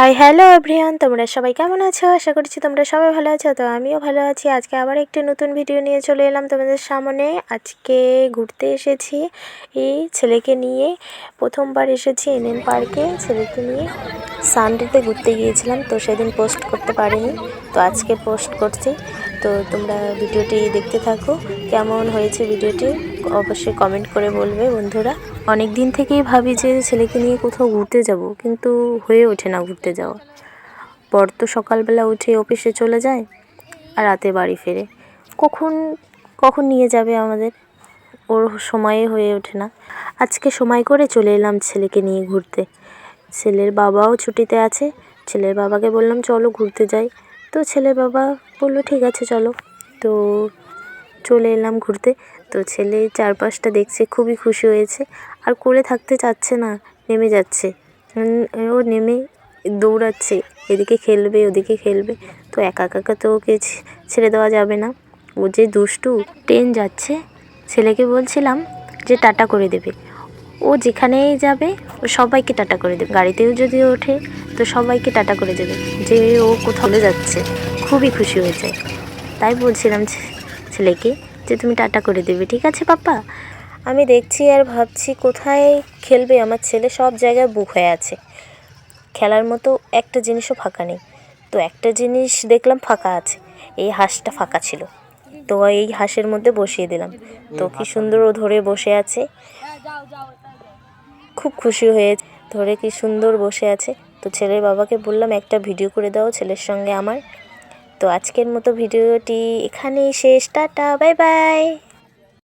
Hi hello everyone, তোমরা সবাই কেমন আছো? আশা করছি তোমরা সবাই ভালো আছো। তো আমিও ভালো আছি। আজকে আবার একটি নতুন ভিডিও নিয়ে চলে এলাম তোমাদের সামনে। আজকে ঘুরতে এসেছি এই ছেলেকে নিয়ে। প্রথমবার এসেছি এনএন পার্কে ছেলেকে নিয়ে। সানডেতে ঘুরতে গিয়েছিলাম, তো সেদিন পোস্ট করতে পারিনি, তো আজকে পোস্ট করছি। তো তোমরা ভিডিওটি দেখতে থাকো। কেমন হয়েছে ভিডিওটি অবশ্যই কমেন্ট করে বলবে বন্ধুরা। অনেক দিন থেকেই ভাবি যে ছেলেকে নিয়ে কোথাও ঘুরতে যাব, কিন্তু হয়ে ওঠে না ঘুরতে যাওয়া। বর তো সকালবেলা উঠে অফিসে চলে যায় আর রাতে বাড়ি ফেরে। কখন কখন নিয়ে যাবে আমাদের, ওর সময়ে হয়ে ওঠে না। আজকে সময় করে চলে এলাম ছেলেকে নিয়ে ঘুরতে। ছেলের বাবাও ছুটিতে আছে। ছেলের বাবাকে বললাম চলো ঘুরতে যাই, তো ছেলের বাবা বললো ঠিক আছে চলো। তো চলে এলাম ঘুরতে। তো ছেলে চারপাশটা দেখছে, খুবই খুশি হয়েছে, আর কোলে থাকতে চাচ্ছে না, নেমে যাচ্ছে। ও নেমে দৌড়াচ্ছে, এদিকে খেলবে ওদিকে খেলবে। তো একা একা তো ওকে ছেড়ে দেওয়া যাবে না, ও যে দুষ্টু। ট্রেন যাচ্ছে, ছেলেকে বলছিলাম যে টাটা করে দেবে। ও যেখানেই যাবে ও সবাইকে টাটা করে দেবে। গাড়িতেও যদি ওঠে তো সবাইকে টাটা করে দেবে, যে ও কোথাও যাচ্ছে। খুবই খুশি হয়ে যায়। তাই বলছিলাম ছেলেকে যে তুমি টাটা করে দেবে। ঠিক আছে পাপা। আমি দেখছি আর ভাবছি কোথায় খেলবে আমার ছেলে। সব জায়গায় বুক হয়ে আছে, খেলার মতো একটা জিনিসও ফাঁকা নেই। তো একটা জিনিস দেখলাম ফাঁকা আছে, এই হাঁসটা ফাঁকা ছিল, তো এই হাঁসের মধ্যে বসিয়ে দিলাম। তো কি সুন্দর ও ধরে বসে আছে, খুব খুশি হয়ে ধরে কি সুন্দর বসে আছে। তো ছেলের বাবাকে বললাম একটা ভিডিও করে দাও ছেলের সঙ্গে আমার। তো আজকের মতো ভিডিওটি এখানেই শেষ। Tata, bye bye.